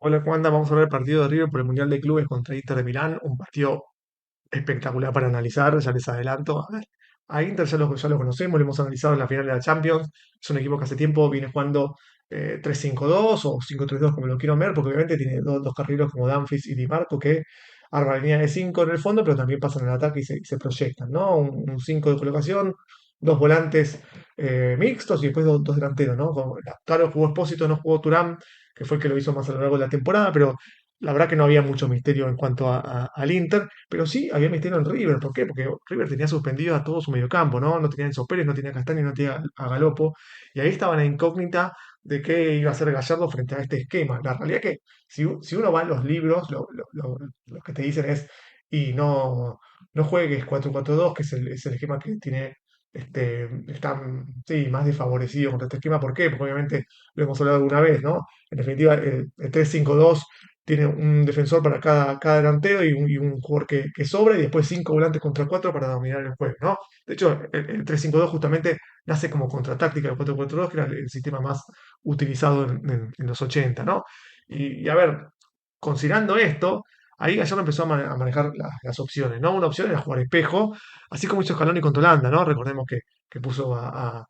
Hola, ¿cómo anda? Vamos a ver el partido de River por el Mundial de Clubes contra Inter de Milán. Un partido espectacular para analizar, ya les adelanto. A ver, a Inter ya lo conocemos, lo hemos analizado en la final de la Champions. Es un equipo que hace tiempo viene jugando 3-5-2 o 5-3-2, como lo quiero ver, porque obviamente tiene dos carrileros como Dumfries y Di Marco que arman la línea de 5 en el fondo, pero también pasan al ataque y se proyectan, ¿no? Un 5 de colocación, dos volantes mixtos y después dos delanteros, ¿no? Claro, jugó Espósito, no jugó Turán, que fue el que lo hizo más a lo largo de la temporada, pero la verdad que no había mucho misterio en cuanto al Inter, pero sí había misterio en River. ¿Por qué? Porque River tenía suspendido a todo su mediocampo, ¿no? No tenía a Enzo Pérez, no tenía a Castaño, no tenía a Galopo, y ahí estaba la incógnita de qué iba a hacer Gallardo frente a este esquema. La realidad es que si uno va a los libros, lo que te dicen es, y no juegues 4-4-2, que es el esquema que tiene, está sí, más desfavorecido contra este esquema. ¿Por qué? Porque obviamente lo hemos hablado alguna vez, ¿no? En definitiva, el 3-5-2 tiene un defensor para cada delantero y un jugador que sobra, y después cinco volantes contra cuatro para dominar el juego, ¿no? De hecho, el 3-5-2 justamente nace como contratáctica del 4-4-2, que era el sistema más utilizado en los 80, ¿no? Y a ver, considerando esto, ahí Gallardo empezó a manejar las opciones, ¿no? Una opción era jugar espejo, así como hizo Scaloni contra Holanda, ¿no? Recordemos que puso a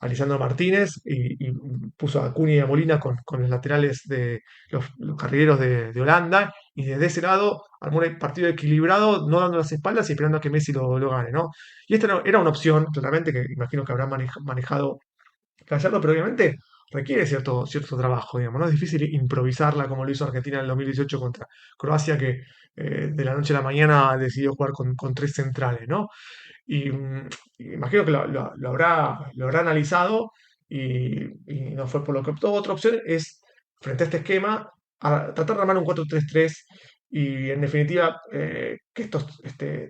Lisandro Martínez y puso a Acuña y a Molina con los laterales de los carrileros de Holanda, y desde ese lado armó un partido equilibrado, no dando las espaldas y esperando a que Messi lo gane, ¿no? Y esta era una opción, claramente, que imagino que habrá manejado Gallardo, pero obviamente requiere cierto trabajo, digamos, ¿no? Es difícil improvisarla como lo hizo Argentina en el 2018 contra Croacia, que de la noche a la mañana decidió jugar con tres centrales, ¿no? Y imagino que lo habrá analizado y no fue por lo que optó. Otra opción es, frente a este esquema, tratar de armar un 4-3-3 y, en definitiva, que estos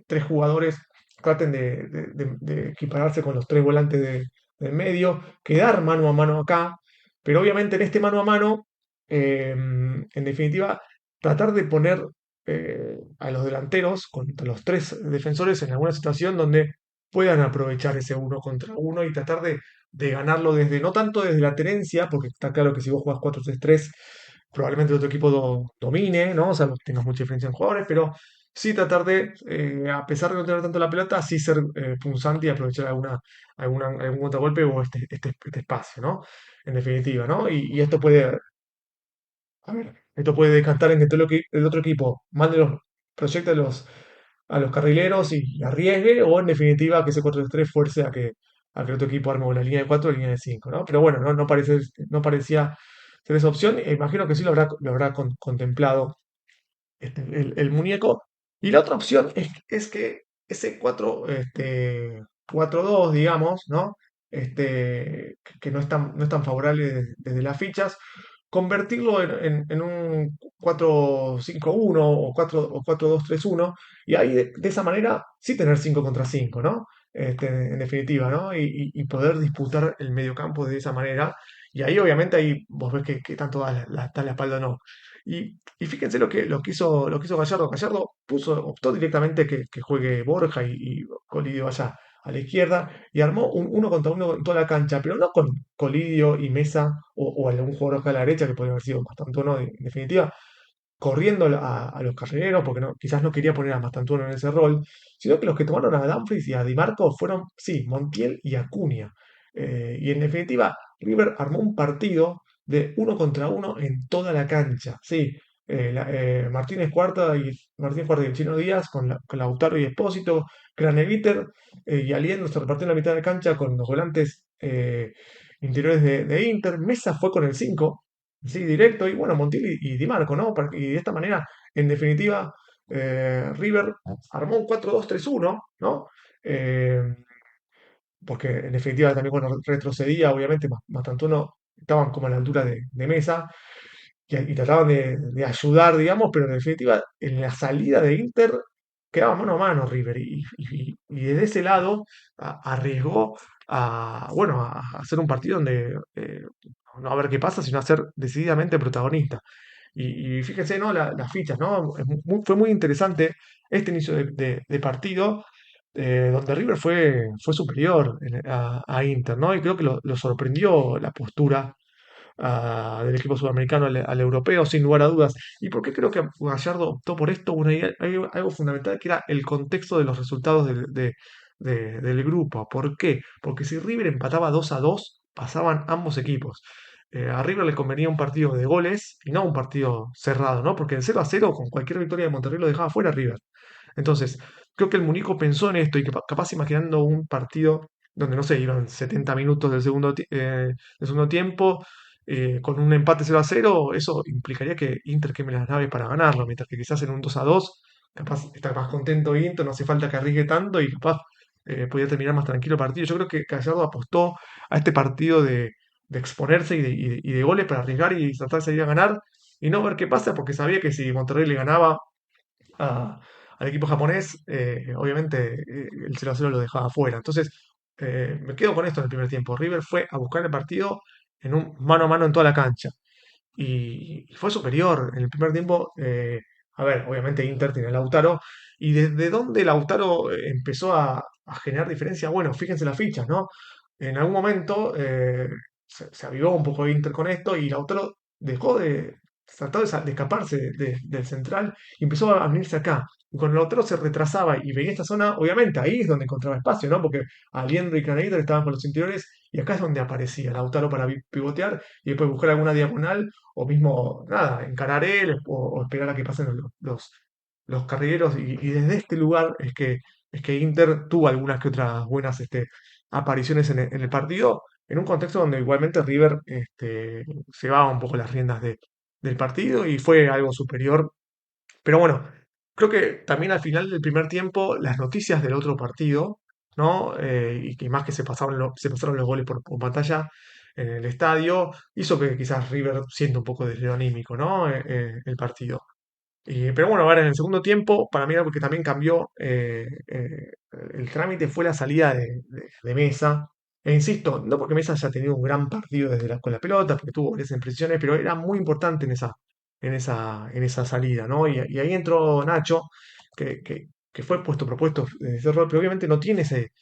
tres jugadores traten de equipararse con los tres volantes del medio, quedar mano a mano acá, pero obviamente en este mano a mano, en definitiva, tratar de poner a los delanteros contra los tres defensores en alguna situación donde puedan aprovechar ese uno contra uno y tratar de ganarlo no tanto desde la tenencia, porque está claro que si vos jugás 4-3-3, probablemente el otro equipo domine, ¿no? O sea, no tengas mucha diferencia en jugadores, pero sí tratar de, a pesar de no tener tanto la pelota, sí ser punzante y aprovechar algún contragolpe o este espacio, ¿no? En definitiva, ¿no? Y esto puede decantar en que el otro equipo proyecte a los carrileros y arriesgue, o en definitiva que ese 4-3 fuerce a que el otro equipo arme o la línea de 4 o la línea de 5, ¿no? Pero bueno, no parecía ser esa opción, e imagino que sí lo habrá contemplado el muñeco. Y la otra opción es que ese 4-2, digamos, ¿no? Que no es tan favorable desde las fichas, convertirlo en un 4-5-1 o 4-2-3-1, y ahí de esa manera sí tener 5 contra 5, ¿no? En definitiva, ¿no? Y poder disputar el mediocampo de esa manera. Y ahí obviamente ahí vos ves que tanto da la espalda o no. Y fíjense lo que hizo Gallardo. Gallardo optó directamente que juegue Borja y Colidio vaya a la izquierda, y armó un uno contra uno en toda la cancha, pero no con Colidio y Mesa o algún jugador acá a la derecha, que podría haber sido Mastantuono en definitiva, corriendo a los carrileros, porque quizás no quería poner a Mastantuono en ese rol, sino que los que tomaron a Dumfries y a Di Marco fueron, sí, Montiel y Acuña. Y en definitiva, River armó un partido de uno contra uno en toda la cancha. Sí, Martínez Cuarta y el Chino Díaz con Lautaro y Espósito, Craneviter y Aliendo se repartió en la mitad de la cancha con los volantes interiores de Inter. Mesa fue con el 5, sí, directo, y bueno, Montiel y Di Marco, ¿no? Y de esta manera, en definitiva, River armó un 4-2-3-1, ¿no? Eh, Porque en definitiva también cuando retrocedía, obviamente, Mastantuono estaban como a la altura de Mesa, y trataban de ayudar, digamos, pero en definitiva, en la salida de Inter quedaba mano a mano River, y desde ese lado arriesgó bueno, a hacer un partido donde no a ver qué pasa, sino a ser decididamente protagonista. Y fíjense, ¿no? Las fichas, ¿no? Fue muy interesante este inicio de partido, donde River fue superior a Inter, ¿no? Y creo que lo sorprendió la postura del equipo sudamericano al europeo, sin lugar a dudas. ¿Y por qué creo que Gallardo optó por esto? Bueno, hay algo fundamental que era el contexto de los resultados del grupo. ¿Por qué? Porque si River empataba 2-2 pasaban ambos equipos. A River le convenía un partido de goles y no un partido cerrado, ¿no? Porque el 0-0 con cualquier victoria de Monterrey lo dejaba fuera River. Entonces, creo que el Munico pensó en esto y que capaz imaginando un partido donde, no sé, iban 70 minutos del segundo tiempo, con un empate 0-0, eso implicaría que Inter queme las naves para ganarlo, mientras que quizás en un 2-2, capaz está más contento Inter, no hace falta que arriesgue tanto y capaz podía terminar más tranquilo el partido. Yo creo que Gallardo apostó a este partido de exponerse y de goles para arriesgar y tratar de salir a ganar y no ver qué pasa, porque sabía que si Monterrey le ganaba a- al equipo japonés, obviamente el 0-0 lo dejaba afuera. Entonces, me quedo con esto en el primer tiempo. River fue a buscar el partido en un mano a mano en toda la cancha y fue superior en el primer tiempo. A ver, obviamente Inter tiene a Lautaro y desde dónde Lautaro empezó a generar diferencia, bueno, fíjense las fichas, ¿no? En algún momento se avivó un poco Inter con esto y Lautaro dejó trató de escaparse del central y empezó a venirse acá. Y cuando Lautaro se retrasaba y veía esta zona, obviamente ahí es donde encontraba espacio, ¿no? Porque Aliendro y Canader estaban con los interiores y acá es donde aparecía Lautaro para pivotear y después buscar alguna diagonal o mismo, nada, encarar él o esperar a que pasen los carrileros. Y desde este lugar es que Inter tuvo algunas que otras buenas apariciones en el partido, en un contexto donde igualmente River llevaba un poco las riendas del partido y fue algo superior. Pero bueno, creo que también al final del primer tiempo, las noticias del otro partido, ¿no? Y que más que se pasaron los goles por pantalla en el estadio, hizo que quizás River sienta un poco de deseo anímico, ¿no? El partido. Pero bueno, ahora en el segundo tiempo, para mí algo que también cambió el trámite fue la salida de Mesa. E insisto, no porque Mesa haya tenido un gran partido con la pelota, porque tuvo varias imprecisiones, pero era muy importante en esa salida, ¿no? Y ahí entró Nacho, que fue propuesto desde ese rol, pero obviamente no tiene ese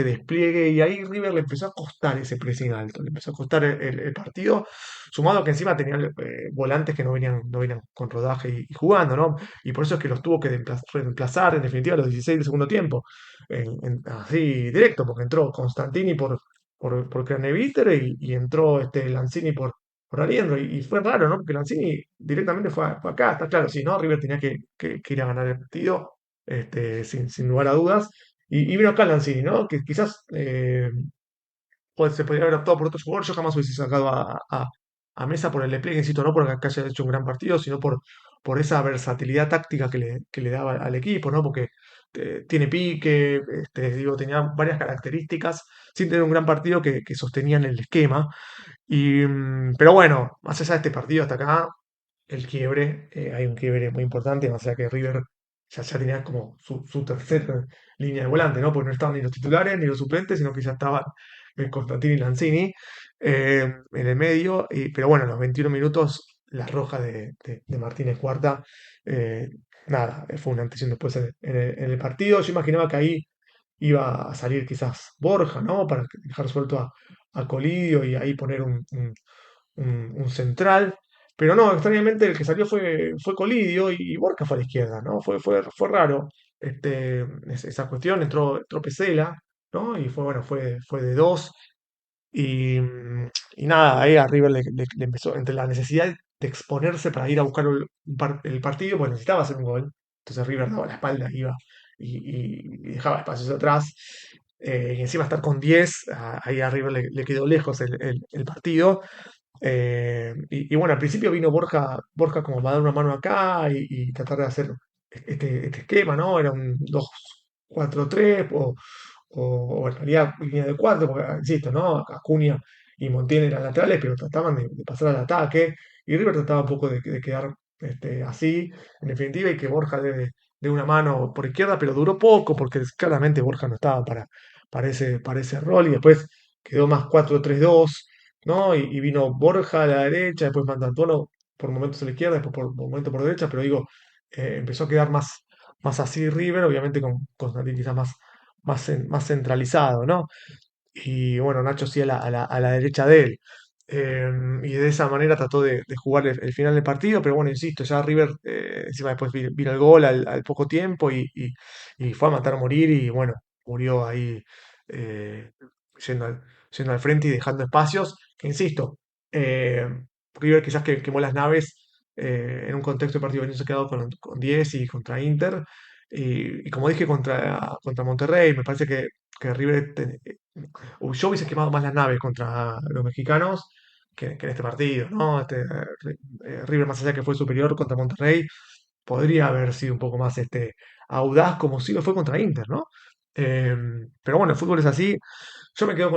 despliegue, y ahí River le empezó a costar ese pressing alto, le empezó a costar el partido, sumado a que encima tenía volantes que no venían con rodaje y jugando, ¿no? Y por eso es que los tuvo que reemplazar en definitiva a los 16 del segundo tiempo, así directo, porque entró Constantini por Craneviter y entró Lanzini por Aliendro, y fue raro, ¿no? Porque Lanzini directamente fue acá, está claro, si no, River tenía que ir a ganar el partido, sin lugar a dudas, y vino acá Lanzini, ¿no? Que quizás pues se podría haber optado por otro jugador. Yo jamás hubiese sacado a Mesa por el despliegue, insisto, no porque acá haya hecho un gran partido, sino por esa versatilidad táctica que le daba al equipo, ¿no? Porque tiene pique, digo, tenía varias características, sin tener un gran partido que sostenían el esquema. Pero bueno, más allá de este partido hasta acá, el quiebre, hay un quiebre muy importante, más allá que River ya tenía como su tercera línea de volante, ¿no? Porque no estaban ni los titulares ni los suplentes, sino que ya estaban Constantini y Lanzini en el medio. Pero bueno, a los 21 minutos, la roja de Martínez Cuarta, eh, nada, fue una antes y un después en el partido. Yo imaginaba que ahí iba a salir quizás Borja, ¿no? Para dejar suelto a Colidio y ahí poner un central. Pero no, extrañamente el que salió fue Colidio y Borja fue a la izquierda, ¿no? Fue raro esa cuestión, entró Pesela, ¿no? Y bueno, fue de dos. Y nada, ahí a River le empezó, entre la necesidad de exponerse para ir a buscar el partido, pues necesitaba hacer un gol. Entonces River daba la espalda, iba y dejaba espacios atrás. Y encima estar con 10, ahí a River le quedó lejos el partido. Y bueno, al principio vino Borja como para dar una mano acá y tratar de hacer este esquema, ¿no? Era un 2-4-3 o en realidad línea de 4, porque insisto, ¿no? Acuña y Montiel eran laterales, pero trataban de pasar al ataque y River trataba un poco de quedar así, en definitiva, y que Borja dé una mano por izquierda, pero duró poco porque claramente Borja no estaba para ese rol y después quedó más 4-3-2, ¿no? Y vino Borja a la derecha, después Mandantuono por momentos a la izquierda, después por momentos por derecha, pero digo, empezó a quedar más así River, obviamente con Constantine quizás más centralizado, ¿no? Y bueno, Nacho sí a la derecha de él. eh, y de esa manera trató de jugar el final del partido, pero bueno, insisto, ya River encima después vino el gol al poco tiempo y fue a matar a morir y bueno, murió ahí eh, yendo yendo al frente y dejando espacios, que insisto, eh, River quizás que quemó las naves en un contexto de partido venía quedado con 10 y contra Inter, y como dije contra Monterrey, me parece que River yo hubiese quemado más las naves contra los mexicanos que en este partido, ¿no? River, más allá que fue superior contra Monterrey, podría haber sido un poco más audaz como sí lo fue contra Inter, ¿no? Eh, pero bueno, el fútbol es así. Yo me quedo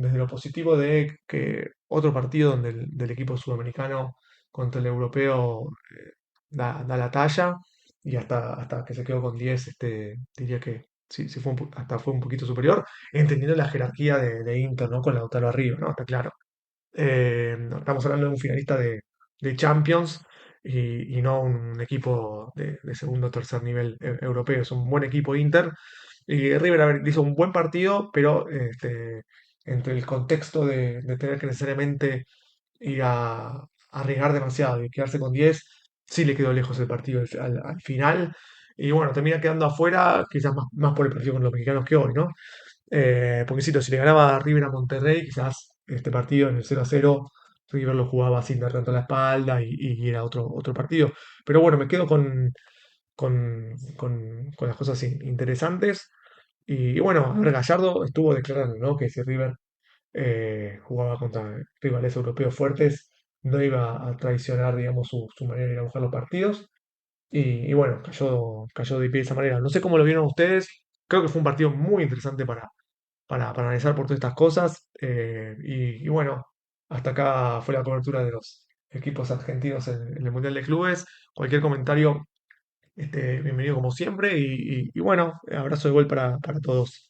desde lo positivo de que otro partido donde del equipo sudamericano contra el europeo da la talla y hasta que se quedó con 10 diría que sí, sí fue hasta fue un poquito superior, entendiendo la jerarquía de Inter, ¿no? Con Lautaro arriba, ¿no? Está claro. No, estamos hablando de un finalista de Champions y no un equipo de segundo o tercer nivel europeo. Es un buen equipo Inter. Y River a ver, hizo un buen partido, pero entre el contexto de tener que necesariamente ir a arriesgar demasiado y quedarse con 10 sí le quedó lejos el partido al final. Y bueno, termina quedando afuera, quizás más por el partido con los mexicanos que hoy, ¿no? Porque insisto, si le ganaba a River a Monterrey, quizás este partido en el 0-0, River lo jugaba sin dar tanto la espalda y era otro partido. Pero bueno, me quedo con las cosas interesantes. Y bueno, a ver, Gallardo estuvo declarando, ¿no? Que si River jugaba contra rivales europeos fuertes, no iba a traicionar, digamos, su manera de ir a buscar los partidos. Y bueno, cayó de pie de esa manera. No sé cómo lo vieron ustedes. Creo que fue un partido muy interesante para analizar por todas estas cosas. Y bueno, hasta acá fue la cobertura de los equipos argentinos en el Mundial de Clubes. Cualquier comentario, bienvenido como siempre. Y bueno, abrazo de gol para todos.